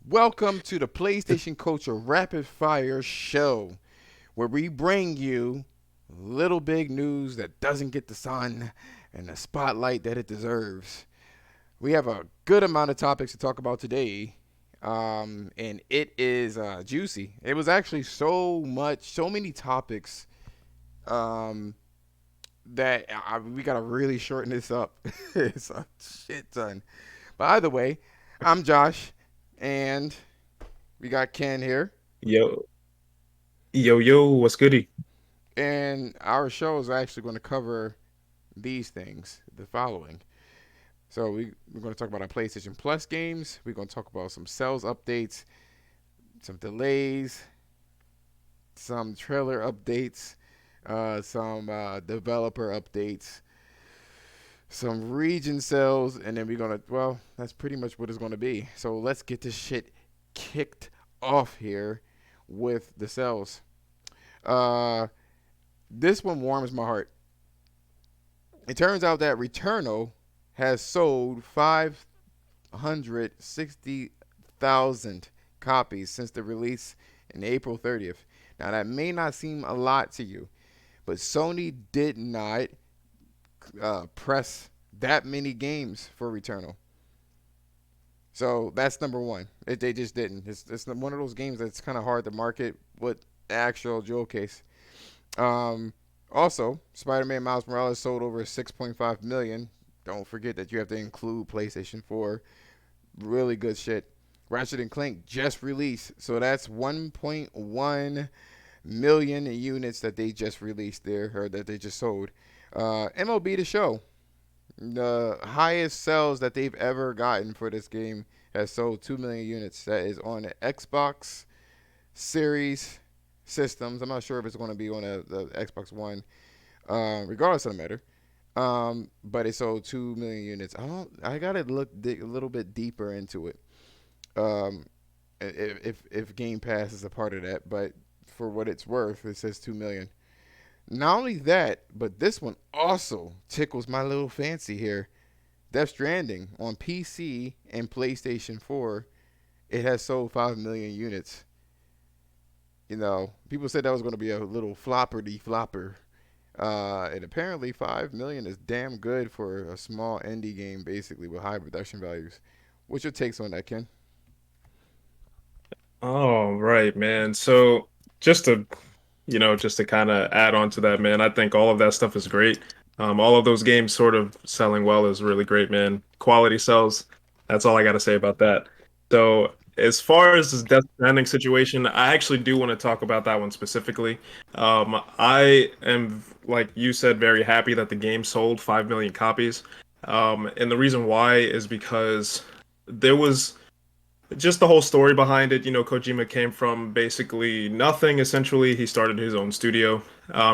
Welcome to the PlayStation Culture Rapid Fire Show, where we bring you little big news that doesn't get the sun and the spotlight that it deserves. We have a good amount of topics to talk about today, and it is juicy. It was actually so many topics um, that we gotta really shorten this up. It's a shit ton. But either way, I'm Josh, and we got Ken here, Yo, yo, what's goody? and our show is actually going to cover these things, the following. So we're going to talk about our PlayStation Plus games. We're going to talk about some sales updates, some delays, some trailer updates, some developer updates, some region sales, and then we're going to, well, that's pretty much what it's going to be. So let's get this shit kicked off here with the sales. Uh, this one warms my heart. It turns out that Returnal has sold 560,000 copies since the release in April 30th. Now, that may not seem a lot to you, but Sony did not press that many games for Returnal. So that's number one. They just didn't. It's one of those games that's kind of hard to market with the actual jewel case. Um, Also, Spider-Man Miles Morales sold over 6.5 million. Don't forget that you have to include PlayStation 4. Really good shit. Ratchet and Clank just released, so that's 1.1 million units that they just released there, or that they just sold. MLB The Show, the highest sales that they've ever gotten for this game, has sold 2 million units. That is on the Xbox Series systems. I'm not sure if it's going to be on the Xbox One, regardless of the matter. But it sold 2 million units. I gotta dig a little bit deeper into it. Um, if Game Pass is a part of that, but for what it's worth, it says 2 million. Not only that, but this one also tickles my little fancy here. Death Stranding on PC and PlayStation 4, it has sold 5 million units. People said that was going to be a little flopper. And apparently 5 million is damn good for a small indie game, basically with high production values. What's your takes on that, Ken? All right, man. So just to, just to kind of add on to that, man, I think all of that stuff is great. All of those games sort of selling well is really great, man. Quality sells. That's all I got to say about that. So as far as this Death Stranding situation, I actually do want to talk about that one specifically. I am, like you said, very happy that the game sold 5 million copies. And the reason why is because there was just the whole story behind it. Kojima came from basically nothing. Essentially, he started his own studio.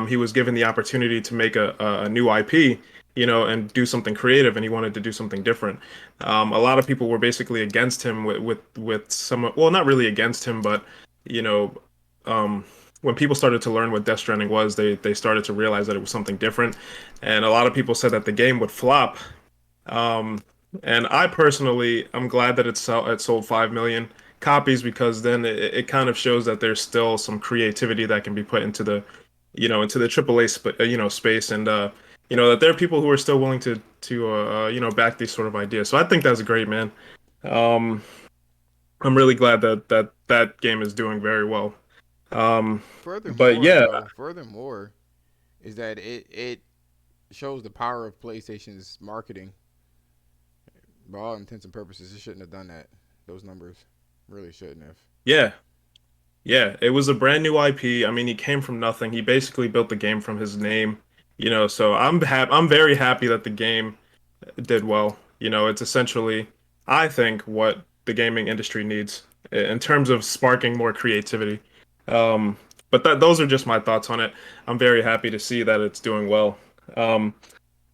He was given the opportunity to make a new IP, and do something creative, and he wanted to do something different. A lot of people were basically against him with some, well, not really against him, but you know, um, when people started to learn what Death Stranding was, they started to realize that it was something different, and a lot of people said that the game would flop. Um, and I personally, I'm glad that it sold 5 million copies because then it kind of shows that there's still some creativity that can be put into into the AAA space, and that there are people who are still willing to back these sort of ideas. So I think that's great, man. Um, I'm really glad that game is doing very well. But Furthermore, yeah, bro, furthermore, is that it shows the power of PlayStation's marketing. By all intents and purposes, it shouldn't have done that. Those numbers really shouldn't have. yeah, Yeah, it was a brand new IP. I mean, he came from nothing. He basically built the game from his name, so I'm very happy that the game did well. It's essentially, I think, what the gaming industry needs in terms of sparking more creativity. Um, but those are just my thoughts on it. I'm very happy to see that it's doing well. Um,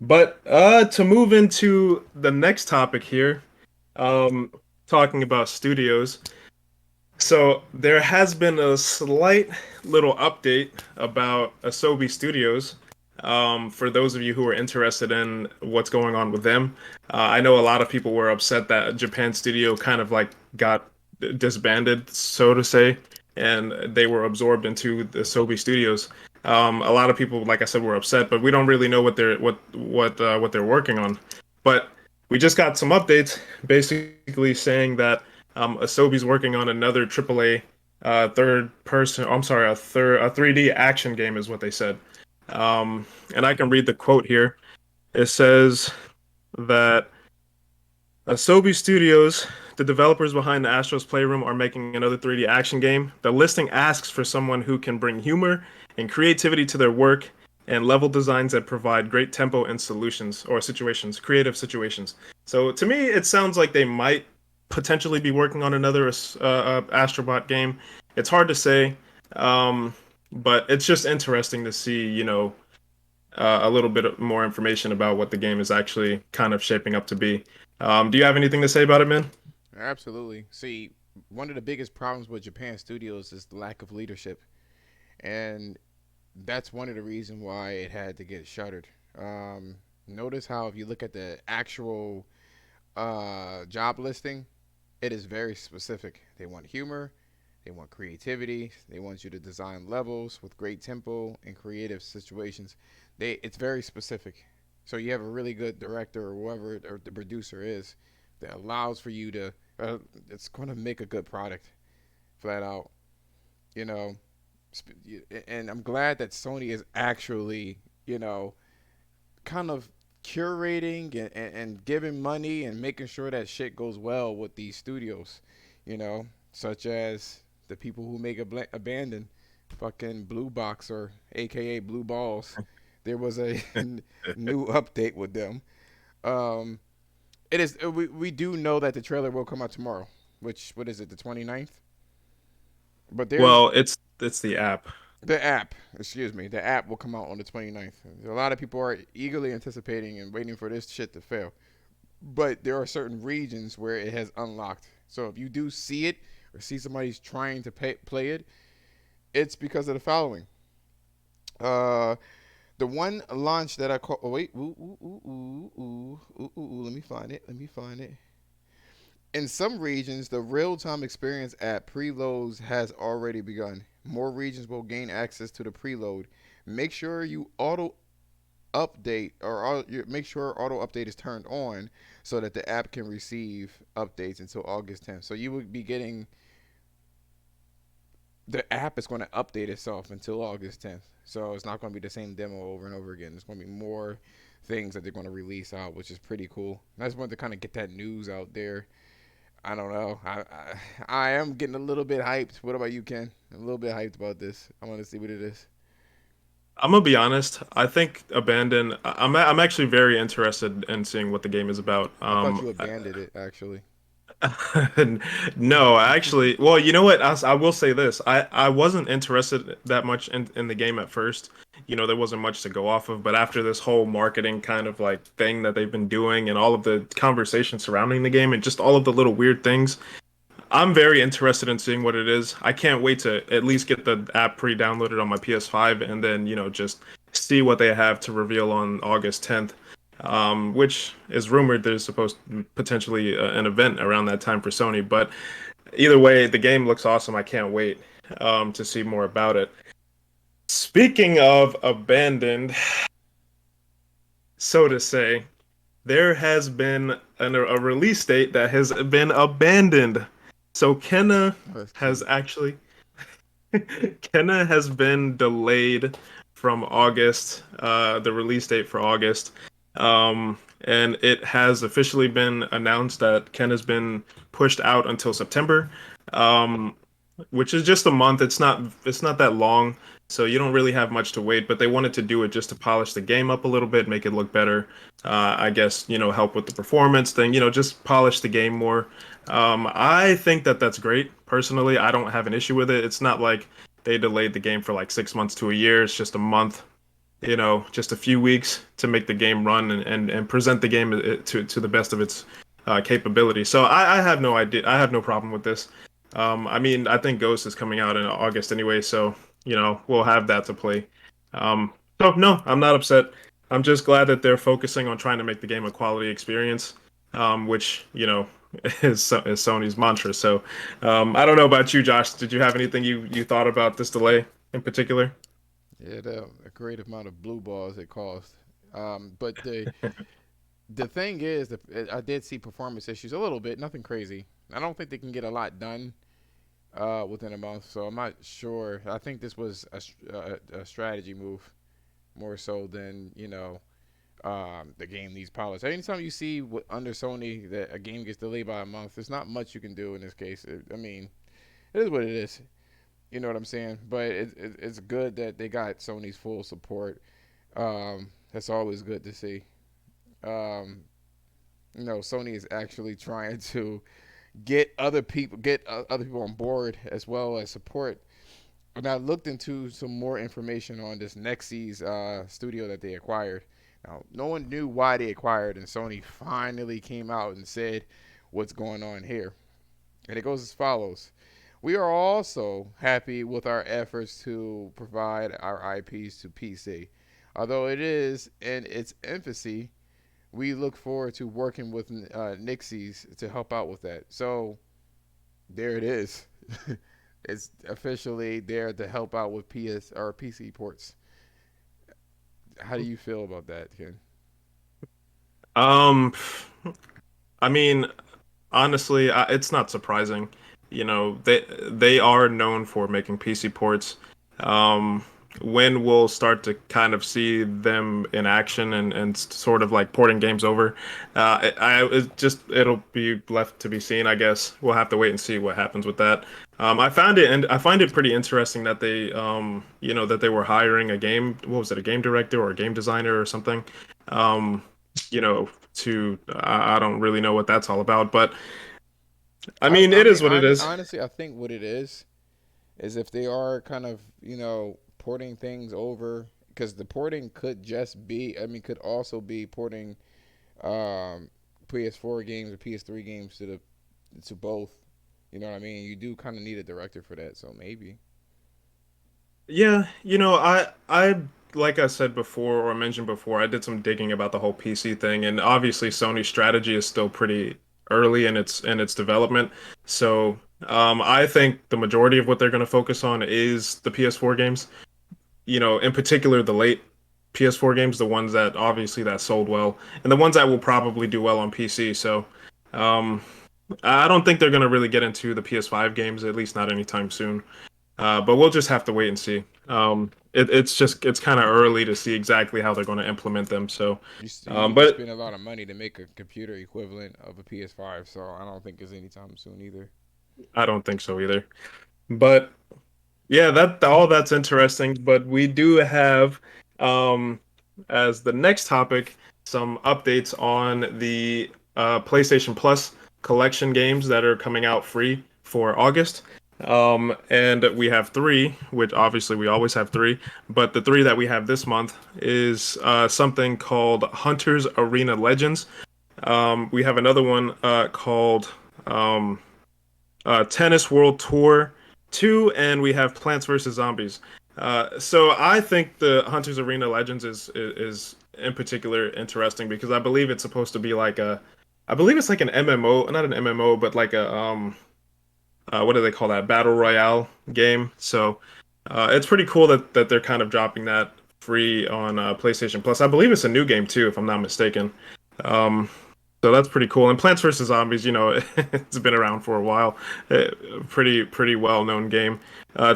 but to move into the next topic here, um, talking about studios. So there has been a slight little update about Asobi Studios. For those of you who are interested in what's going on with them, I know a lot of people were upset that Japan Studio kind of like got disbanded, so to say, and they were absorbed into the Asobi Studios. A lot of people, like I said, were upset, but we don't really know what they're working on. But we just got some updates, basically saying that Asobi's working on another AAA third person. I'm sorry, a 3D action game is what they said. And I can read the quote here. It says that Asobi Studios, the developers behind the Astro's Playroom, are making another 3D action game. The listing asks for someone who can bring humor and creativity to their work and level designs that provide great tempo and solutions or situations, creative situations. So to me, it sounds like they might potentially be working on another Astrobot game. It's hard to say, um, but it's just interesting to see, a little bit more information about what the game is actually kind of shaping up to be. Do you have anything to say about it, man? Absolutely. See, one of the biggest problems with Japan studios is the lack of leadership, and that's one of the reasons why it had to get shuttered. Notice how if you look at the actual job listing, it is very specific. They want humor, they want creativity, they want you to design levels with great tempo and creative situations. It's very specific. So you have a really good director or whoever or the producer is that allows for you to. It's going to make a good product, flat out. You know, and I'm glad that Sony is actually, kind of curating and giving money and making sure that shit goes well with these studios, such as the people who make Abandon, fucking Blue Box or AKA Blue Balls. There was a new update with them. Um, it is we do know that the trailer will come out tomorrow, which what is it, the 29th? But there's Well, it's the app. the app, excuse me, the app will come out on the 29th. A lot of people are eagerly anticipating and waiting for this shit to fail. But there are certain regions where it has unlocked. So if you do see it or see somebody's trying to play it, it's because of the following. Uh, the one launch that I call. Oh wait, let me find it. Let me find it. In some regions, the real-time experience app preloads has already begun. More regions will gain access to the preload. Make sure you auto update or make sure auto update is turned on so that the app can receive updates until August 10th. So you would be getting the app is going to update itself until August 10th. So it's not going to be the same demo over and over again. There's going to be more things that they're going to release out, which is pretty cool. I just wanted to kind of get that news out there. I don't know. I am getting a little bit hyped. What about you, Ken? I'm a little bit hyped about this. I want to see what it is. I'm gonna be honest. I think Abandon. I'm actually very interested in seeing what the game is about. I thought you abandoned it, actually. No, actually, well, you know what? I will say this. I wasn't interested that much in the game at first. There wasn't much to go off of, but after this whole marketing kind of like thing that they've been doing and all of the conversation surrounding the game and just all of the little weird things, I'm very interested in seeing what it is. I can't wait to at least get the app pre-downloaded on my PS5 and then, just see what they have to reveal on August 10th, which is rumored there's supposed to potentially an event around that time for Sony. But either way, the game looks awesome. I can't wait to see more about it. Speaking of abandoned, so to say, there has been a release date that has been abandoned. So Let's has see. actually Kenna has been delayed from August, the release date for August. And it has officially been announced that Kenna's been pushed out until September. Um, which is just a month. It's not that long, so you don't really have much to wait. But they wanted to do it just to polish the game up a little bit, make it look better. I guess help with the performance thing. Just polish the game more. I think that that's great. Personally, I don't have an issue with it. It's not like they delayed the game for like 6 months to a year. It's just a month. Just a few weeks to make the game run and present the game to the best of its capability. So I have no idea. I have no problem with this. I mean, I think Ghost is coming out in August anyway, so we'll have that to play. So no, I'm not upset. I'm just glad that they're focusing on trying to make the game a quality experience, which is Sony's mantra. So I don't know about you, Josh. Did you have anything you thought about this delay in particular? Yeah, a great amount of blue balls it cost. But the thing is, I did see performance issues a little bit, nothing crazy. I don't think they can get a lot done within a month, so I'm not sure. I think this was a strategy move more so than the game needs polish. Anytime you see under Sony that a game gets delayed by a month, there's not much you can do in this case. I mean, it is what it is. You know what I'm saying? But it's good that they got Sony's full support. That's always good to see. Um, Sony is actually trying to get other people on board as well as support. And I looked into some more information on this Nexis studio that they acquired. Now, no one knew why they acquired, and Sony finally came out and said what's going on here. And it goes as follows. We are also happy with our efforts to provide our IPs to PC. Although it is in its infancy, we look forward to working with Nixie's to help out with that. So there it is. It's officially there to help out with PS or PC ports. How do you feel about that, Ken? Um, I mean, honestly, it's not surprising. You know, they are known for making PC ports. Um, when we'll start to kind of see them in action and sort of like porting games over, it'll be left to be seen. I guess we'll have to wait and see what happens with that. I find it pretty interesting that that they were hiring a game. What was it? A game director or a game designer or something? Um, I don't really know what that's all about, but I I, mean, I it mean, is what it is. honestly, I think what it is if they are kind of porting things over, because the porting could just be, I mean, could also be porting um, PS4 games or PS3 games to both. You know what I mean? You do kind of need a director for that, so maybe. Yeah, I like I said before or mentioned before, I did some digging about the whole PC thing, and obviously Sony's strategy is still pretty early in its development. So, I think the majority of what they're going to focus on is the PS4 games. In particular, the late PS4 games, the ones that obviously that sold well, and the ones that will probably do well on PC. So, um, I don't think they're going to really get into the PS5 games, at least not anytime soon. But we'll just have to wait and see. It's kind of early to see exactly how they're going to implement them. So, You need to but spend a lot of money to make a computer equivalent of a PS5, so I don't think it's anytime soon either. I don't think so either. But yeah, that all that's interesting. But we do have, um, as the next topic, some updates on the PlayStation Plus collection games that are coming out free for August. And we have three, which obviously we always have three, but the three that we have this month is something called Hunter's Arena Legends. We have another one called um, Tennis World Tour 2, and we have Plants vs Zombies. So I think the Hunter's Arena Legends is in particular interesting because I believe it's supposed to be I believe it's like an MMO, not an MMO, but like a what do they call that? Battle Royale game. So it's pretty cool that they're kind of dropping that free on PlayStation Plus. I believe it's a new game too, if I'm not mistaken. Um, so that's pretty cool. And Plants vs Zombies, it's been around for a while. Pretty well known game.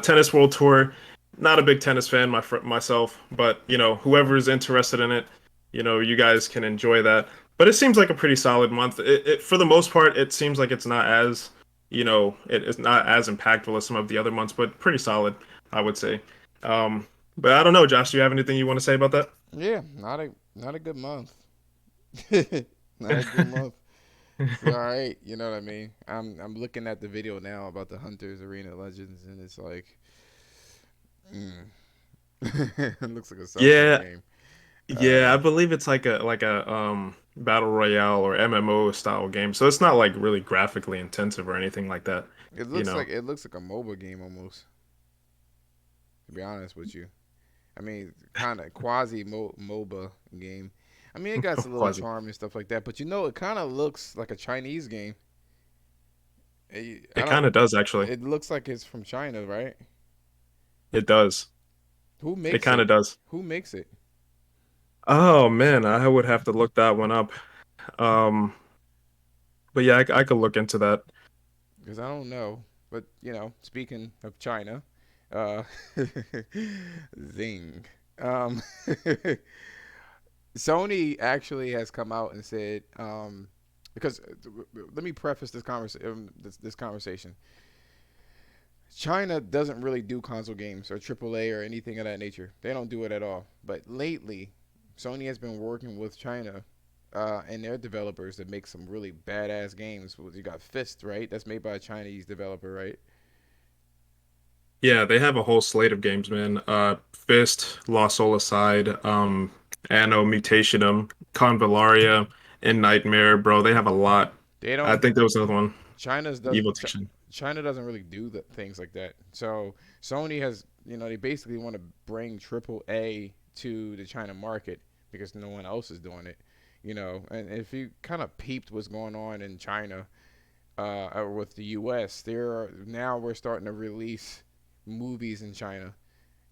Tennis World Tour. Not a big tennis fan myself, but whoever's interested in it, you guys can enjoy that. But it seems like a pretty solid month. For the most part, it seems like it's not as it is not as impactful as some of the other months, but pretty solid, I would say. Um, but I don't know, Josh. Do you have anything you want to say about that? Yeah, not a good month. Not a good month. It's all right. You know what I mean? I'm looking at the video now about the Hunters Arena Legends, and it's like, mm. It looks like a suspect Yeah, game. yeah, I Um, believe it's like a battle royale or MMO style game. So it's not like really graphically intensive or anything like that, you know. it looks like a mobile game almost. To be honest with you, I mean, kind of quasi MOBA game. I mean, it got a little Quasi. charm and stuff like that, but it kind of looks like a Chinese game. I It don't. kind of does actually. It looks like it's from China, right? It does. Who It makes kind it? of does. Who makes it? Oh man, I would have to look that one up. Um, but yeah, I could look into that. Because I don't know. But speaking of China, uh, zing. Um, Sony actually has come out and said, because let me preface this conversation. China doesn't really do console games or AAA or anything of that nature. They don't do it at all. But lately, Sony has been working with China and their developers to make some really badass games. You got Fist, right? That's made by a Chinese developer, right? Yeah, they have a whole slate of games, man. Fist, Lost Soul Aside, Anno Mutationum, Convallaria, and Nightmare, bro. They have a lot. They I don't. think there was another one, China's Evil doesn't. Fiction. China doesn't really do things like that. So Sony has, they basically want to bring AAA to the China market because no one else is doing it. And if you kind of peeped what's going on in China, or with the U.S., now we're starting to release movies in China.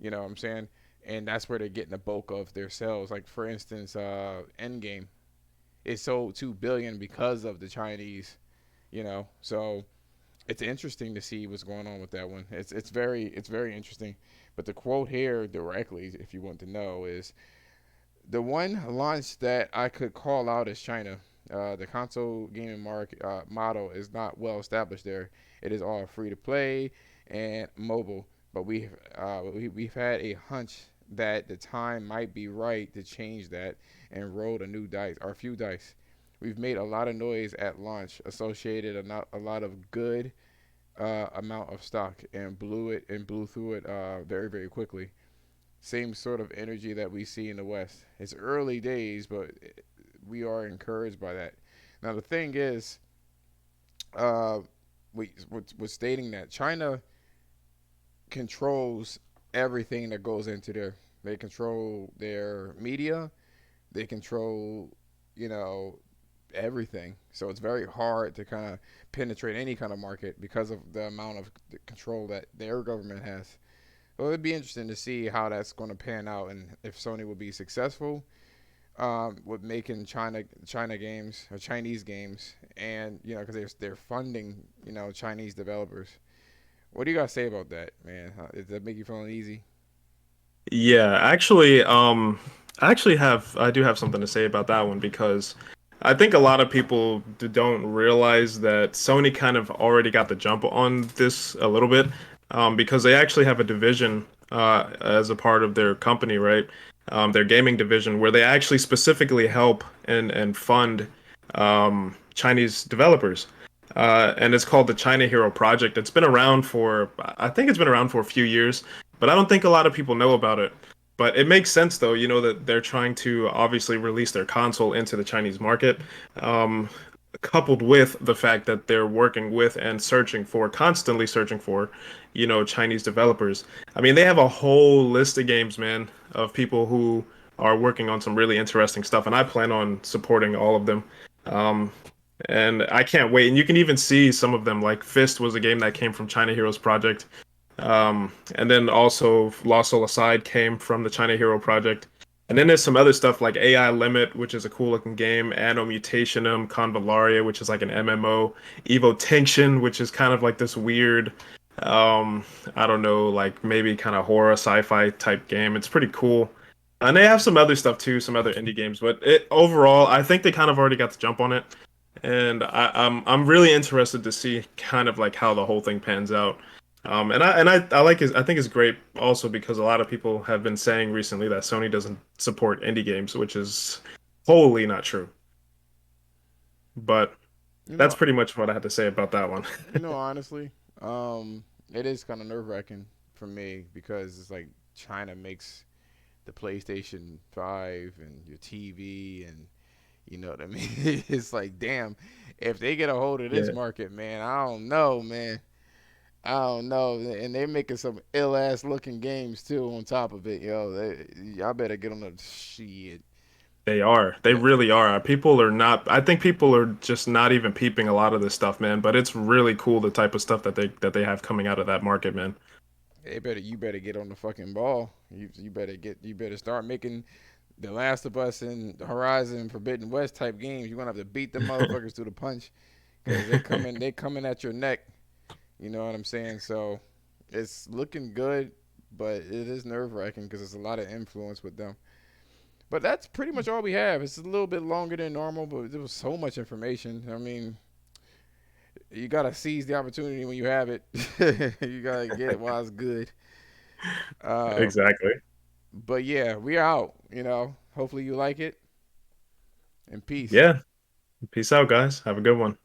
You know what I'm saying? And that's where they're getting the bulk of their sales. Like for instance, Endgame, it sold 2 billion because of the Chinese. So it's interesting to see what's going on with that one. It's very interesting. But the quote here directly, if you want to know, is the one launch that I could call out as China. The console gaming model is not well established there. It is all free to play and mobile. But we've had a hunch that the time might be right to change that and roll a new dice or a few dice. We've made a lot of noise at launch, associated a lot of good amount of stock, and blew through it very very quickly. Same sort of energy that we see in the West. It's early days, but we are encouraged by that. Now the thing is, uh, we're stating that China controls everything that goes into there. They control their media. They control, you know, everything. So it's very hard to kind of penetrate any kind of market because of the amount of control that their government has. So it'd be interesting to see how that's going to pan out and if Sony will be successful with making China games or Chinese games, and because they're funding Chinese developers. What do you guys say about that, man? Does that make you feel uneasy? Yeah, I do have something to say about that one because I think a lot of people don't realize that Sony kind of already got the jump on this a little bit, because they actually have a division as a part of their company, right? Their gaming division where they actually specifically help and fund Chinese developers. And it's called the China Hero Project. I think it's been around for a few years, but I don't think a lot of people know about it. But it makes sense, though, that they're trying to obviously release their console into the Chinese market, um, coupled with the fact that they're working with and constantly searching for, Chinese developers. I mean, they have a whole list of games, man, of people who are working on some really interesting stuff, and I plan on supporting all of them. Um, and I can't wait. And you can even see some of them, like Fist was a game that came from China Heroes Project. And then also Lost Soul Aside came from the China Hero Project. And then there's some other stuff like AI Limit, which is a cool looking game, Anno Mutationum, Convallaria, which is like an MMO, Evo Tension, which is kind of like this weird, um, I don't know, like maybe kind of horror sci-fi type game. It's pretty cool. And they have some other stuff too, some other indie games, but overall, I think they kind of already got the jump on it, and I'm really interested to see kind of like how the whole thing pans out. I like his I think it's great also because a lot of people have been saying recently that Sony doesn't support indie games, which is wholly not true. But You that's know, pretty much what I had to say about that one. honestly, it is kind of nerve wracking for me because it's like China makes the PlayStation 5 and your TV, and you know what I mean. It's like, damn, if they get a hold of this Yeah. market, man, I don't know, man. I don't know, and they're making some ill ass looking games too. On top of it, y'all better get on the shit. They are. They That really are. People are not. I think people are just not even peeping a lot of this stuff, man. But it's really cool the type of stuff that they have coming out of that market, man. you better get on the fucking ball. You better start making The Last of Us and Horizon Forbidden West type games. You're gonna have to beat the motherfuckers to the punch because they coming at your neck. You know what I'm saying? So it's looking good, but it is nerve wracking because there's a lot of influence with them. But that's pretty much all we have. It's a little bit longer than normal, but there was so much information. I mean, you gotta seize the opportunity when you have it. You gotta get it while it's good. Uh, Exactly. but yeah, we out. Hopefully you like it. And peace. Yeah. Peace out, guys. Have a good one.